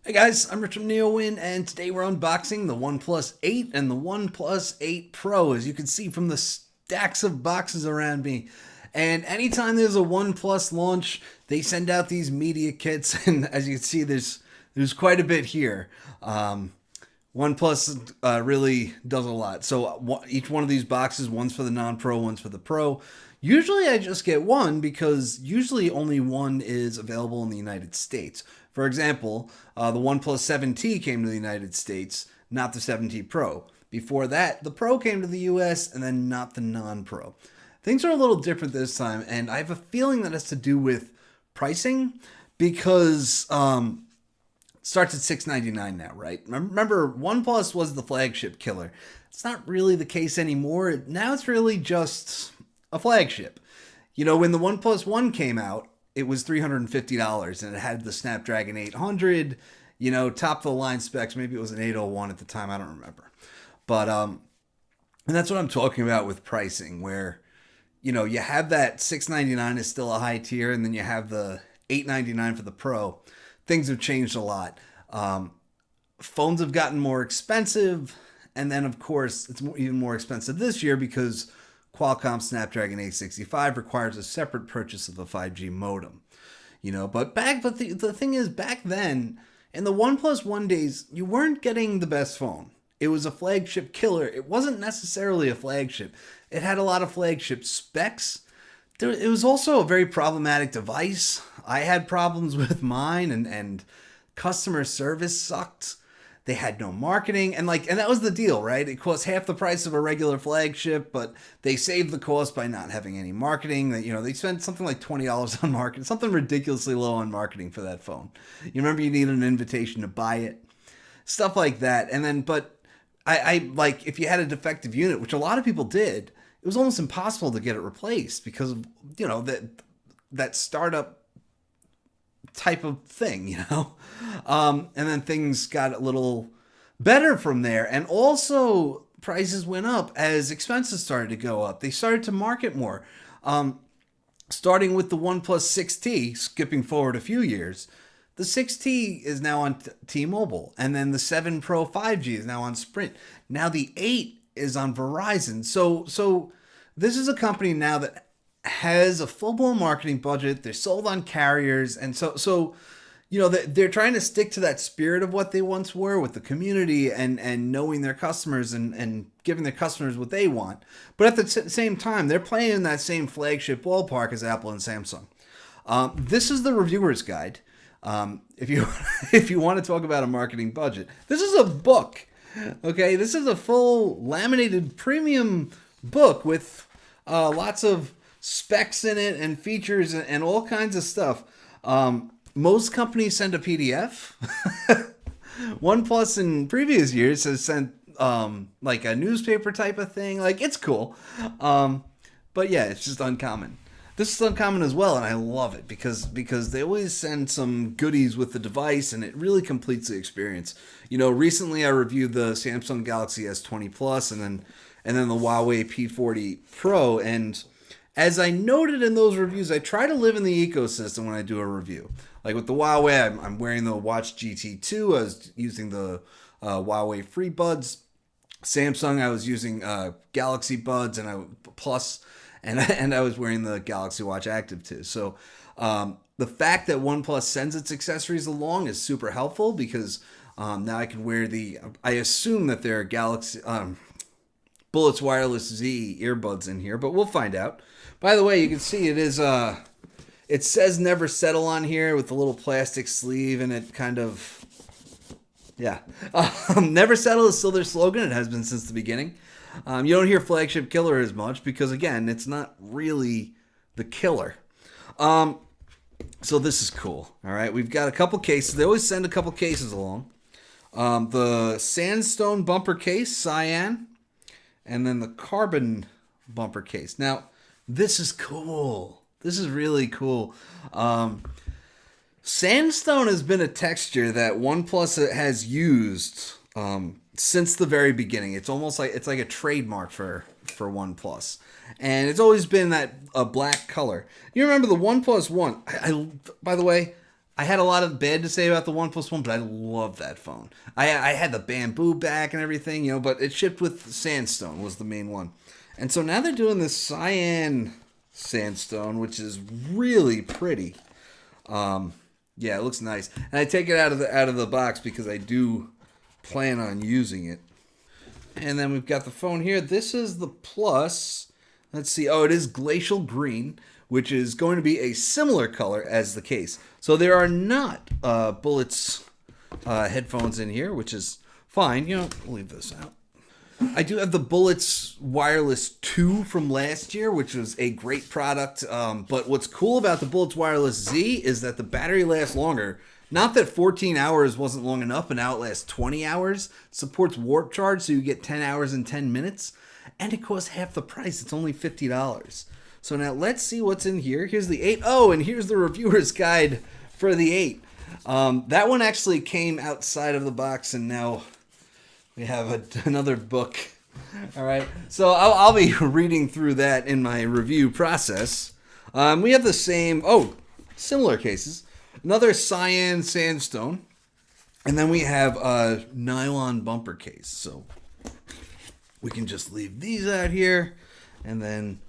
Hey guys, I'm Rich from NeoWin, and today we're unboxing the OnePlus 8 and the OnePlus 8 Pro, as you can see from the stacks of boxes around me. And anytime there's a OnePlus launch, they send out these media kits, and as you can see, there's quite a bit here. OnePlus really does a lot. So each one of these boxes, one's for the non-pro, one's for the pro. Usually I just get one because usually only one is available in the United States. For example, the OnePlus 7T came to the United States, not the 7T Pro. Before that, the Pro came to the US and then not the non-pro. Things are a little different this time, and I have a feeling that has to do with pricing because it starts at $699 now, right? Remember, OnePlus was the flagship killer. It's not really the case anymore. Now it's really just a flagship. You know, when the OnePlus One came out, it was $350 and it had the Snapdragon 800, you know, top of the line specs. Maybe it was an 801 at the time. I don't remember. But, and that's what I'm talking about with pricing, where, you know, you have that $699 is still a high tier, and then you have the $899 for the Pro. Things have changed a lot. Phones have gotten more expensive, and then, of course, it's even more expensive this year because Qualcomm Snapdragon 865 requires a separate purchase of a 5G modem. You know, but the thing is, back then, in the OnePlus One days, you weren't getting the best phone. It was a flagship killer. It wasn't necessarily a flagship. It had a lot of flagship specs. It was also a very problematic device. I had problems with mine, and customer service sucked. They had no marketing, and that was the deal, right? It cost half the price of a regular flagship, but they saved the cost by not having any marketing. They spent something like $20 on marketing, something ridiculously low on marketing for that phone. You remember, you needed an invitation to buy it, stuff like that. And then, but I like, if you had a defective unit, which a lot of people did, it was almost impossible to get it replaced because of, you know, that startup type of thing, you know. And then things got a little better from there, and also prices went up as expenses started to go up. They started to market more, starting with the OnePlus 6T. Skipping forward a few years, the 6T is now on T-Mobile, and then the 7 Pro 5G is now on Sprint. Now the 8 is on Verizon. So this is a company now that has a full-blown marketing budget. They're sold on carriers, and so you know, they're trying to stick to that spirit of what they once were with the community and knowing their customers and giving their customers what they want. But at the same time, they're playing in that same flagship ballpark as Apple and Samsung. This is the reviewer's guide. If you want to talk about a marketing budget, this is a book. Okay, this is a full laminated premium book with lots of specs in it and features and all kinds of stuff. Most companies send a PDF. OnePlus in previous years has sent like a newspaper type of thing. Like, it's cool. But yeah, it's just uncommon. This is uncommon as well, and I love it because they always send some goodies with the device, and it really completes the experience. You know, recently I reviewed the Samsung Galaxy S20 Plus and then the Huawei P40 Pro, and as I noted in those reviews, I try to live in the ecosystem when I do a review. Like with the Huawei, I'm wearing the Watch GT2. I was using the Huawei Free Buds. Samsung, I was using Galaxy Buds and Plus, and I was wearing the Galaxy Watch Active 2. So the fact that OnePlus sends its accessories along is super helpful because now I can wear I assume that there are Galaxy Bullets Wireless Z earbuds in here, but we'll find out. By the way, you can see it says Never Settle on here with a little plastic sleeve, and it kind of, yeah. Never Settle is still their slogan. It has been since the beginning. You don't hear flagship killer as much because, again, it's not really the killer. So this is cool. All right, we've got a couple cases. They always send a couple cases along. The sandstone bumper case, cyan, and then the carbon bumper case. Now, this is cool. This is really cool. Sandstone has been a texture that OnePlus has used since the very beginning. It's almost like a trademark for OnePlus, and it's always been a black color. You remember the OnePlus One? By the way, I had a lot of bad to say about the OnePlus One, but I love that phone. I had the bamboo back and everything, but it shipped with sandstone was the main one. And so now they're doing this cyan sandstone, which is really pretty. Yeah, it looks nice. And I take it out of the box because I do plan on using it. And then we've got the phone here. This is the Plus. Let's see. Oh, it is Glacial Green, which is going to be a similar color as the case. So there are not Bullets headphones in here, which is fine. We'll leave this out. I do have the Bullets Wireless 2 from last year, which was a great product. But what's cool about the Bullets Wireless Z is that the battery lasts longer. Not that 14 hours wasn't long enough, but now it lasts 20 hours. Supports warp charge, so you get 10 hours in 10 minutes. And it costs half the price. It's only $50. So now let's see what's in here. Here's the 8. Oh, and here's the reviewer's guide for the 8. That one actually came outside of the box, and now we have another book. All right. So I'll be reading through that in my review process. We have the same, similar cases. Another cyan sandstone. And then we have a nylon bumper case. So we can just leave these out here and then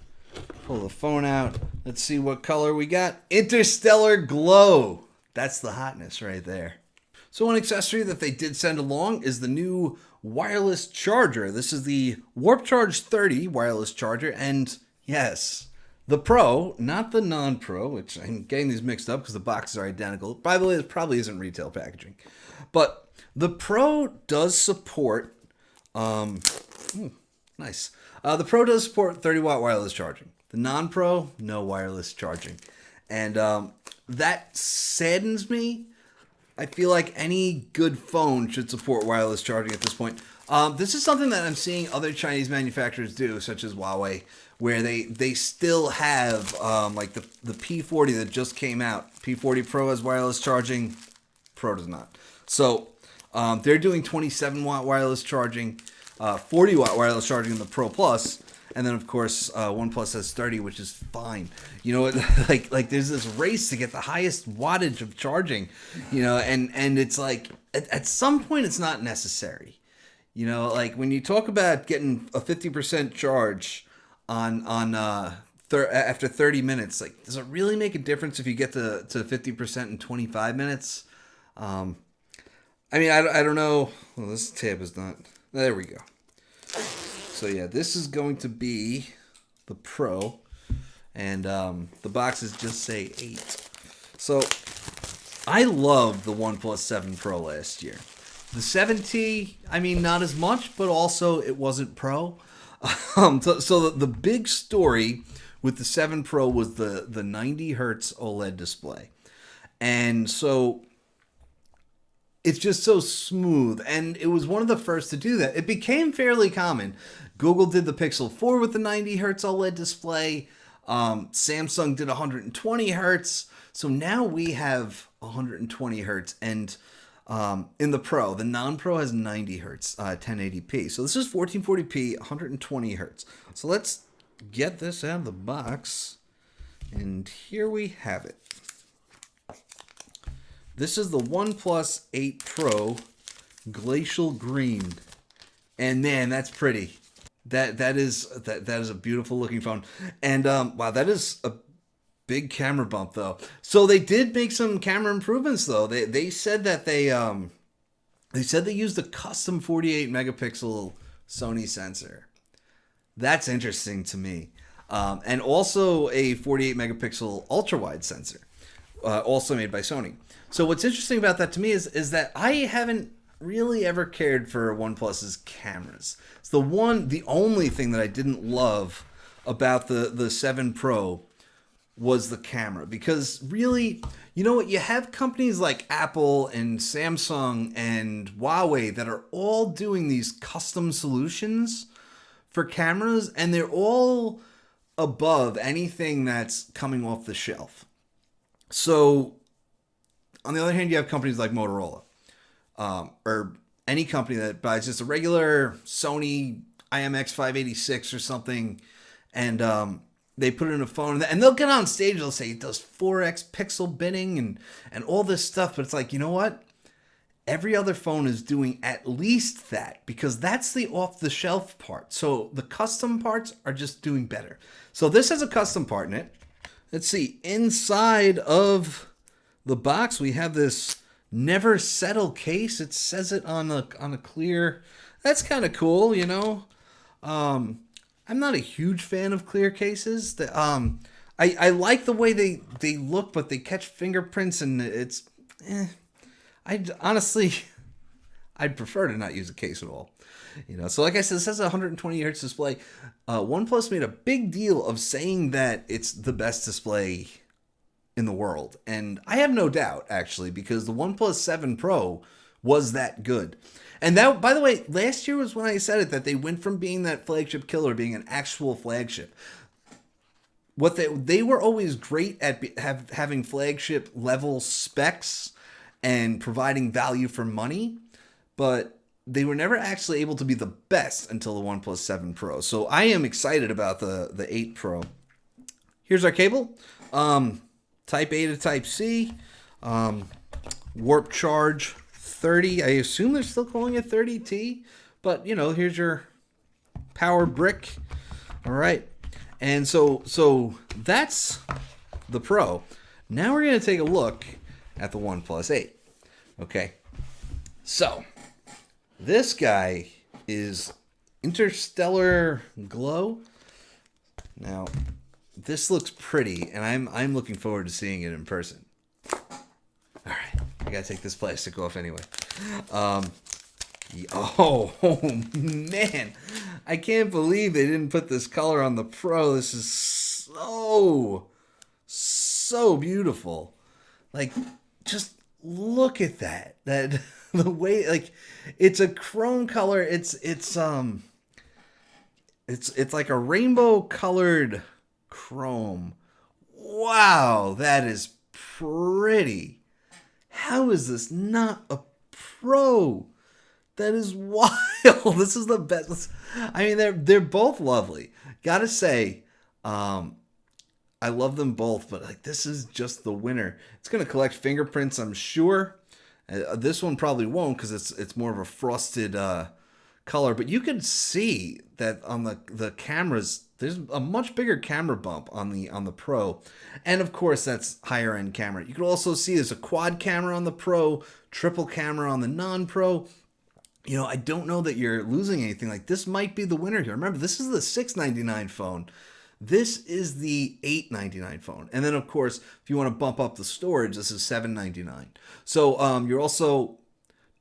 pull the phone out. Let's see what color we got. Interstellar Glow. That's the hotness right there. So one accessory that they did send along is the new wireless charger. This is the Warp Charge 30 wireless charger. And yes, the Pro, not the non-Pro, which I'm getting these mixed up because the boxes are identical. By the way, it probably isn't retail packaging. But the Pro does support, nice. The Pro does support 30-watt wireless charging. The non-Pro, no wireless charging. And that saddens me. I feel like any good phone should support wireless charging at this point. This is something that I'm seeing other Chinese manufacturers do, such as Huawei, where they still have like the P40 that just came out. P40 Pro has wireless charging. Pro does not. So they're doing 27-watt wireless charging, 40-watt wireless charging in the Pro Plus. And then, of course, OnePlus has 30, which is fine. Like there's this race to get the highest wattage of charging, and it's like at some point it's not necessary. Like when you talk about getting a 50% charge after 30 minutes, like does it really make a difference if you get to 50% in 25 minutes? I don't know. Well, this tab is not. There we go. So yeah, this is going to be the Pro, and the boxes just say 8. So I loved the OnePlus 7 Pro last year. The 7T, not as much, but also it wasn't Pro. So the big story with the 7 Pro was the 90 hertz OLED display, and so it's just so smooth, and it was one of the first to do that. It became fairly common. Google did the Pixel 4 with the 90 hertz OLED display. Samsung did 120 hertz. So now we have 120 hertz, and in the Pro, the non-Pro has 90 hertz, 1080p. So this is 1440p, 120 hertz. So let's get this out of the box, and here we have it. This is the OnePlus 8 Pro Glacial Green. And man, that's pretty. That is a beautiful looking phone. And wow, that is a big camera bump though. So they did make some camera improvements though. They said that they used a custom 48 megapixel Sony sensor. That's interesting to me. And also a 48 megapixel ultra wide sensor, also made by Sony. So what's interesting about that to me is that I haven't really ever cared for OnePlus's cameras. It's the only thing that I didn't love about the 7 Pro was the camera, because really, you have companies like Apple and Samsung and Huawei that are all doing these custom solutions for cameras, and they're all above anything that's coming off the shelf. So on the other hand, you have companies like Motorola, or any company that buys just a regular Sony IMX 586 or something, and they put it in a phone, and they'll get on stage, they'll say it does 4x pixel binning and all this stuff, but it's like, you know what? Every other phone is doing at least that, because that's the off-the-shelf part. So the custom parts are just doing better. So this has a custom part in it. Let's see. Inside of the box, we have this never settle case. It says it on a clear. That's kind of cool, you know. I'm not a huge fan of clear cases. I like the way they look, but they catch fingerprints, and it's... I'd prefer to not use a case at all. You know, so like I said, this has a 120 hertz display. OnePlus made a big deal of saying that it's the best display in the world, and I have no doubt, actually, because the OnePlus 7 Pro was that good. And that, by the way, last year was when I said it, that they went from being that flagship killer being an actual flagship. What they were always great at having flagship level specs and providing value for money, but they were never actually able to be the best until the OnePlus 7 Pro. So I am excited about the 8 Pro. Here's our cable. Type A to Type C. Warp charge 30. I assume they're still calling it 30T, but you know, here's your power brick. All right. And so that's the Pro. Now we're going to take a look at the OnePlus 8. Okay. So this guy is Interstellar Glow. Now, this looks pretty, and I'm looking forward to seeing it in person. All right, I gotta take this plastic off anyway. Oh man, I can't believe they didn't put this color on the Pro. This is so beautiful. Like, just look at that. The way, like, it's a chrome color. It's like a rainbow colored chrome. Wow, that is pretty. How is this not a Pro? That is wild. This is the best. I mean, they're both lovely. Gotta say, I love them both, but like, this is just the winner. It's gonna collect fingerprints, I'm sure. This one probably won't, because it's more of a frosted color. But you can see that on the cameras, there's a much bigger camera bump on the Pro, and of course that's higher end camera. You can also see there's a quad camera on the Pro, triple camera on the non-Pro. You know, I don't know that you're losing anything. Like, this might be the winner here. Remember, this is the $699 phone. This is the $899 phone. And then, of course, if you want to bump up the storage, this is $799. So you're also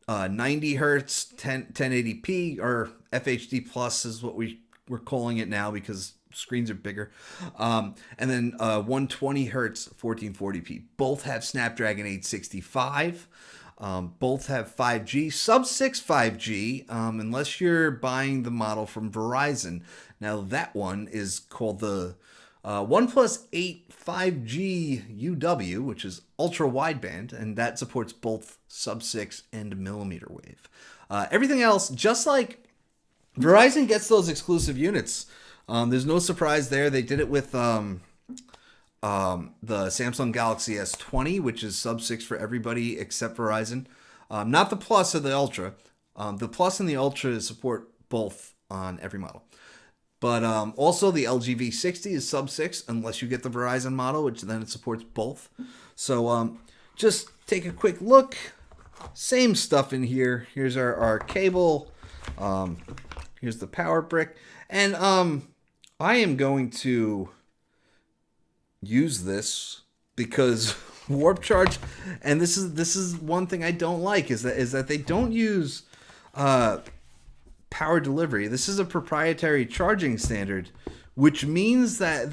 90 hertz, 1080p, or FHD plus is what we're calling it now, because screens are bigger. And then 120 hertz, 1440p. Both have Snapdragon 865. Both have 5G, sub-6 5G, unless you're buying the model from Verizon. Now, that one is called the OnePlus 8 5G UW, which is ultra-wideband, and that supports both sub-6 and millimeter wave. Everything else, just like Verizon gets those exclusive units. There's no surprise there. They did it with the Samsung Galaxy S20, which is sub-6 for everybody except Verizon. Not the Plus or the Ultra. The Plus and the Ultra support both on every model. But also the LG V60 is sub-6 unless you get the Verizon model, which then it supports both. So just take a quick look. Same stuff in here. Here's our cable. Here's the power brick. And I am going to use this because warp charge, and this is one thing I don't like, is that they don't use power delivery. This is a proprietary charging standard, which means that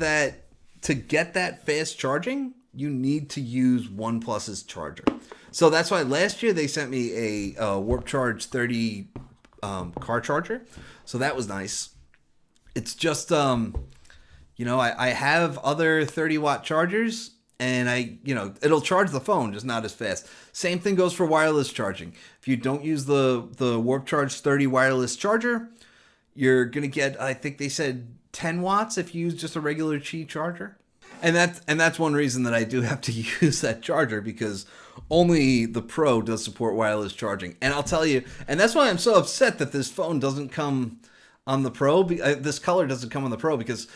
to get that fast charging, you need to use OnePlus's charger. So that's why last year they sent me a Warp Charge 30 car charger. So that was nice. It's just I have other 30-watt chargers, and it'll charge the phone, just not as fast. Same thing goes for wireless charging. If you don't use the Warp Charge 30 wireless charger, you're gonna get, I think they said 10 watts if you use just a regular Qi charger. And that's one reason that I do have to use that charger, because only the Pro does support wireless charging. And I'll tell you, and that's why I'm so upset that this phone doesn't come on the Pro. This color doesn't come on the Pro, because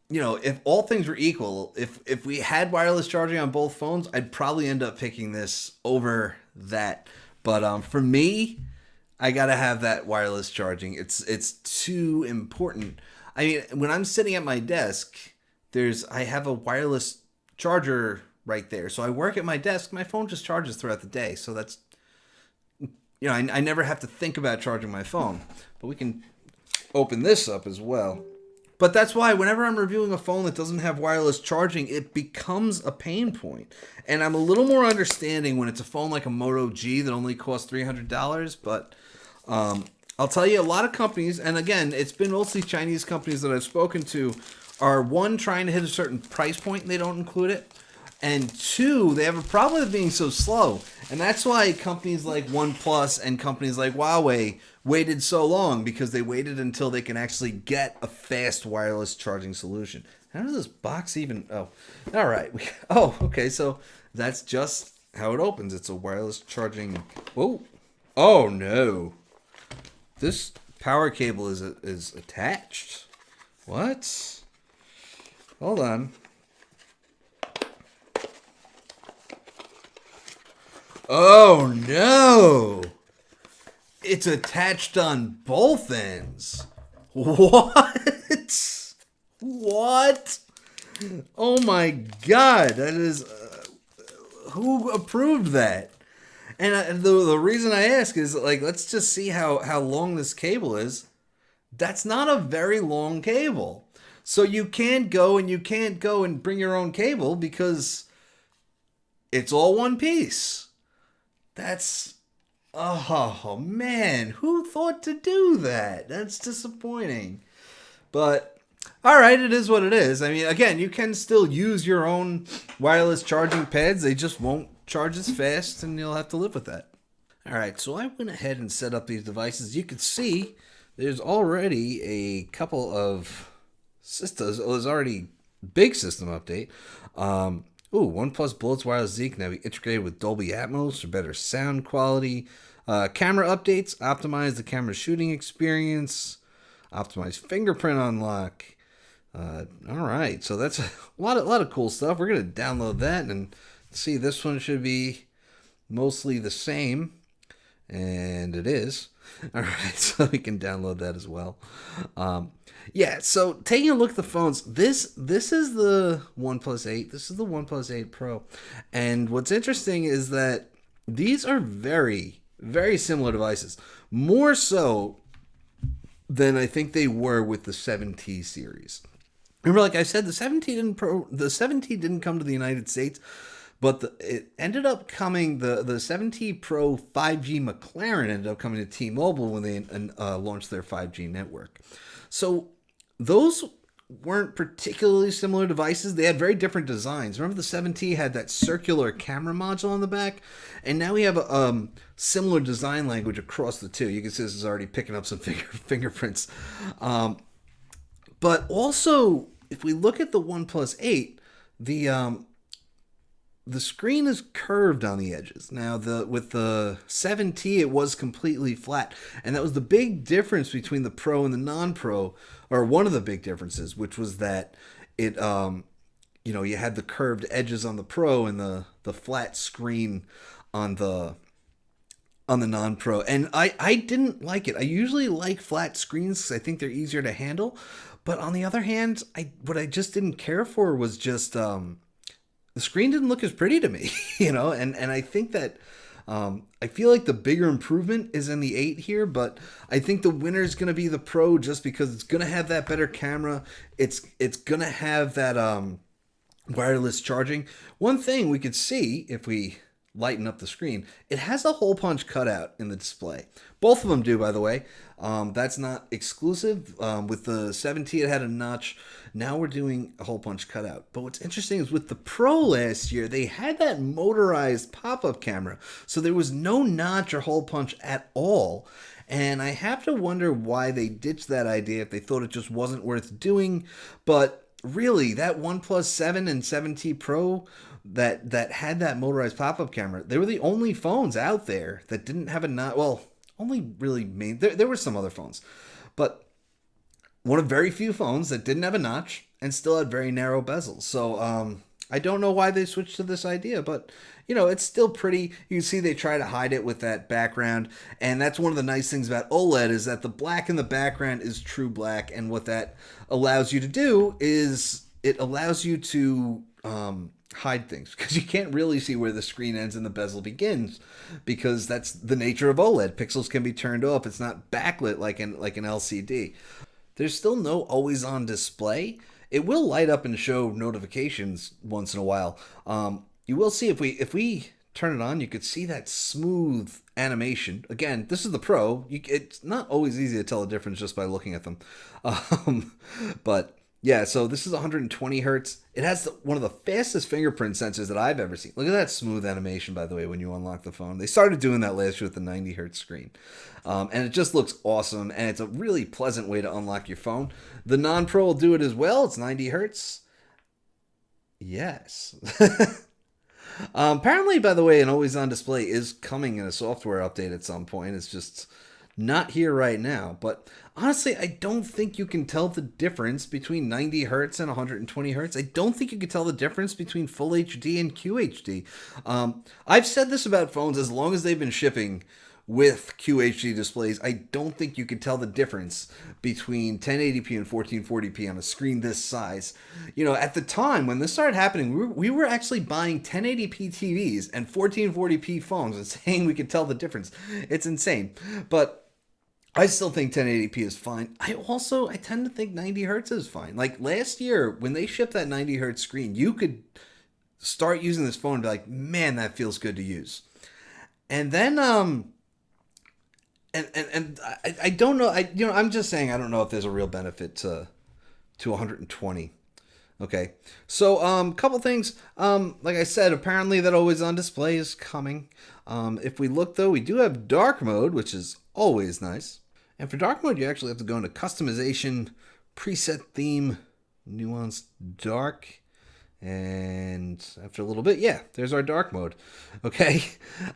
if all things were equal, if we had wireless charging on both phones, I'd probably end up picking this over that. But for me, I gotta have that wireless charging. It's too important. I mean, when I'm sitting at my desk, I have a wireless charger right there. So I work at my desk, my phone just charges throughout the day. So that's, I never have to think about charging my phone. But we can open this up as well. But that's why whenever I'm reviewing a phone that doesn't have wireless charging, it becomes a pain point. And I'm a little more understanding when it's a phone like a Moto G that only costs $300. But I'll tell you, a lot of companies, and again, it's been mostly Chinese companies that I've spoken to, are one, trying to hit a certain price point and they don't include it. And two, they have a problem with being so slow. And that's why companies like OnePlus and companies like Huawei waited so long, because they waited until they can actually get a fast wireless charging solution. How does this box even... Oh, all right. Okay, so that's just how it opens. It's a wireless charging... Whoa. Oh, no. This power cable is attached. What? Hold on. Oh, no. It's attached on both ends. What? What? Oh, my God. That is... who approved that? And the reason I ask is, let's just see how long this cable is. That's not a very long cable. So you can't go and bring your own cable, because it's all one piece. That's... Oh, man. Who thought to do that? That's disappointing. But, all right, it is what it is. I mean, again, you can still use your own wireless charging pads. They just won't charge as fast, and you'll have to live with that. All right, so I went ahead and set up these devices. You can see there's already a couple of systems. There's already big system update. OnePlus Bullets Wireless Z can now be integrated with Dolby Atmos for better sound quality. Camera updates optimize the camera shooting experience. Optimize fingerprint unlock. All right, so that's a lot of cool stuff. We're gonna download that and see. This one should be mostly the same, and it is. All right, so we can download that as well. Yeah, so taking a look at the phones, this is the OnePlus 8. This is the OnePlus 8 Pro. And what's interesting is that these are very, very similar devices. More so than I think they were with the 7T series. Remember, like I said, the 7T didn't come to the United States, but it ended up coming, the 7T Pro 5G McLaren ended up coming to T-Mobile when they launched their 5G network. So those weren't particularly similar devices. They had very different designs. Remember, the 7T had that circular camera module on the back, and now we have a similar design language across the two. You can see this is already picking up some fingerprints. But also, if we look at the OnePlus 8, the screen is curved on the edges. Now, with the 7T, it was completely flat. And that was the big difference between the Pro and the non-Pro, or one of the big differences, which was that it, you had the curved edges on the Pro and the flat screen on the non-Pro. And I didn't like it. I usually like flat screens because I think they're easier to handle. But on the other hand, what I just didn't care for was just... the screen didn't look as pretty to me, and I think that I feel like the bigger improvement is in the 8 here, but I think the winner is going to be the Pro, just because it's going to have that better camera. It's going to have that wireless charging. One thing we could see if we lighten up the screen, it has a hole punch cutout in the display. Both of them do, by the way. That's not exclusive. With the 7T, it had a notch. Now we're doing a hole punch cutout. But what's interesting is with the Pro last year, they had that motorized pop-up camera. So there was no notch or hole punch at all. And I have to wonder why they ditched that idea if they thought it just wasn't worth doing. But really, that OnePlus 7 and 7T Pro that had that motorized pop-up camera, they were the only phones out there that didn't have a notch. Well, only really main. There were some other phones, but one of very few phones that didn't have a notch and still had very narrow bezels. So I don't know why they switched to this idea, but it's still pretty. You can see they try to hide it with that background, and that's one of the nice things about OLED is that the black in the background is true black, and what that allows you to do is it allows you to hide things because you can't really see where the screen ends and the bezel begins because that's the nature of OLED. Pixels can be turned off. It's not backlit like an LCD. There's still no always on display. It will light up and show notifications once in a while. You will see if we turn it on, you could see that smooth animation. Again, this is the Pro. It's not always easy to tell the difference just by looking at them. But yeah, so this is 120 hertz. It has one of the fastest fingerprint sensors that I've ever seen. Look at that smooth animation, by the way, when you unlock the phone. They started doing that last year with the 90 hertz screen. And it just looks awesome, and it's a really pleasant way to unlock your phone. The non-Pro will do it as well. It's 90 hertz. Yes. Apparently, by the way, an always-on display is coming in a software update at some point. It's just not here right now. But honestly, I don't think you can tell the difference between 90 hertz and 120 hertz. I don't think you can tell the difference between Full HD and QHD. I've said this about phones as long as they've been shipping with QHD displays. I don't think you can tell the difference between 1080p and 1440p on a screen this size. At the time when this started happening, we were actually buying 1080p TVs and 1440p phones and saying we could tell the difference. It's insane. But I still think 1080p is fine. I tend to think 90 hertz is fine. Like last year, when they shipped that 90 hertz screen, you could start using this phone and be like, man, that feels good to use. And then, And I don't know. I'm just saying I don't know if there's a real benefit to 120. Okay, so couple things. Like I said, apparently that always on display is coming. If we look though, we do have dark mode, which is always nice. And for dark mode, you actually have to go into customization, preset theme, nuance dark. And after a little bit, yeah, there's our dark mode. Okay.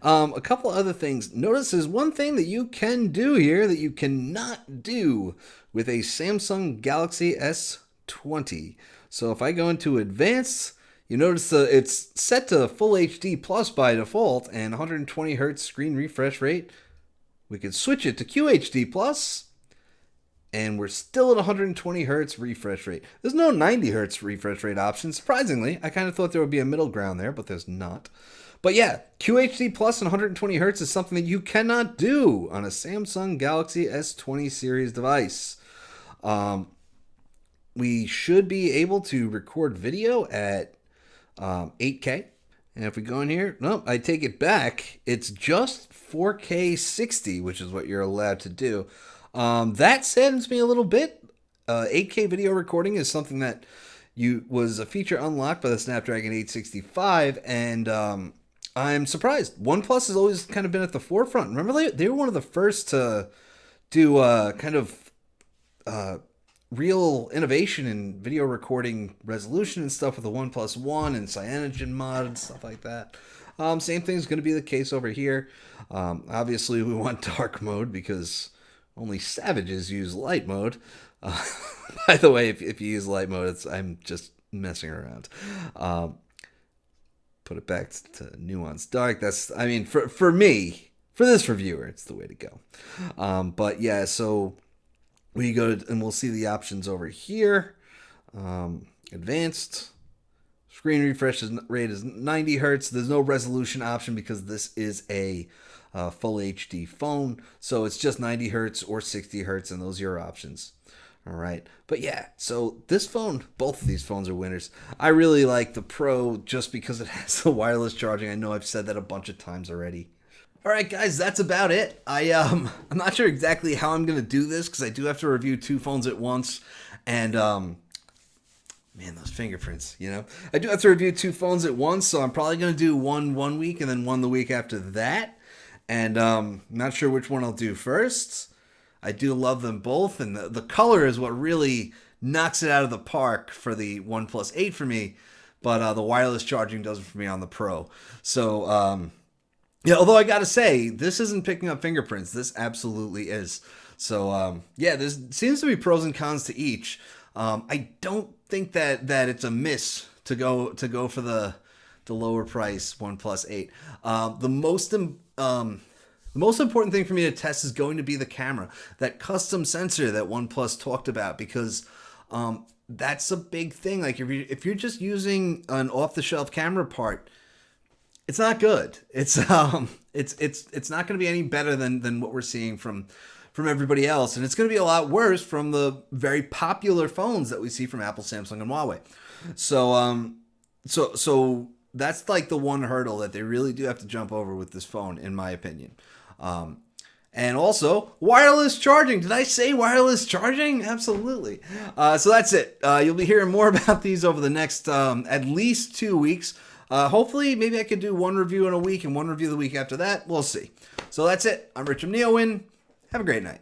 A couple other things. Notice there's one thing that you can do here that you cannot do with a Samsung Galaxy S20. So if I go into advanced, you notice it's set to Full HD Plus by default and 120 hertz screen refresh rate. We could switch it to QHD Plus, and we're still at 120 hertz refresh rate. There's no 90 hertz refresh rate option. Surprisingly, I kind of thought there would be a middle ground there, but there's not. But yeah, QHD Plus and 120 hertz is something that you cannot do on a Samsung Galaxy S20 series device. We should be able to record video at 8K. And if we go in here, nope, I take it back. It's just 4K 60, which is what you're allowed to do. That saddens me a little bit. 8K video recording is something that was a feature unlocked by the Snapdragon 865, and I'm surprised. OnePlus has always kind of been at the forefront. Remember, they were one of the first to do kind of real innovation in video recording resolution and stuff with the OnePlus One and Cyanogen mod and stuff like that. Same thing is going to be the case over here. Obviously, we want dark mode because only savages use light mode. By the way, if you use light mode, I'm just messing around. Put it back to nuance dark. For me, for this reviewer, it's the way to go. But yeah, so we go to, and we'll see the options over here. Advanced. Screen refresh rate is 90 hertz. There's no resolution option because this is a full HD phone. So it's just 90 hertz or 60 hertz, and those are your options. All right. But yeah, so this phone, both of these phones are winners. I really like the Pro just because it has the wireless charging. I know I've said that a bunch of times already. All right, guys, that's about it. I'm not sure exactly how I'm going to do this because I do have to review two phones at once. And, man, those fingerprints, I do have to review two phones at once, so I'm probably going to do one week and then one the week after that. And not sure which one I'll do first. I do love them both, and the color is what really knocks it out of the park for the OnePlus 8 for me. But the wireless charging does it for me on the Pro. So yeah, although I gotta say, this isn't picking up fingerprints. This absolutely is. So yeah, there seems to be pros and cons to each. I don't think that it's a miss to go for the lower price OnePlus 8. The most important thing for me to test is going to be the camera, that custom sensor that OnePlus talked about, because that's a big thing. Like if you're just using an off the shelf camera part, it's not good. It's not going to be any better than what we're seeing from everybody else, and it's going to be a lot worse from the very popular phones that we see from Apple, Samsung, and Huawei. So that's like the one hurdle that they really do have to jump over with this phone, in my opinion. And also, wireless charging. Did I say wireless charging? Absolutely. So that's it. You'll be hearing more about these over the next at least 2 weeks. Hopefully, maybe I could do one review in a week and one review the week after that. We'll see. So that's it. I'm Rich Neowin. Have a great night.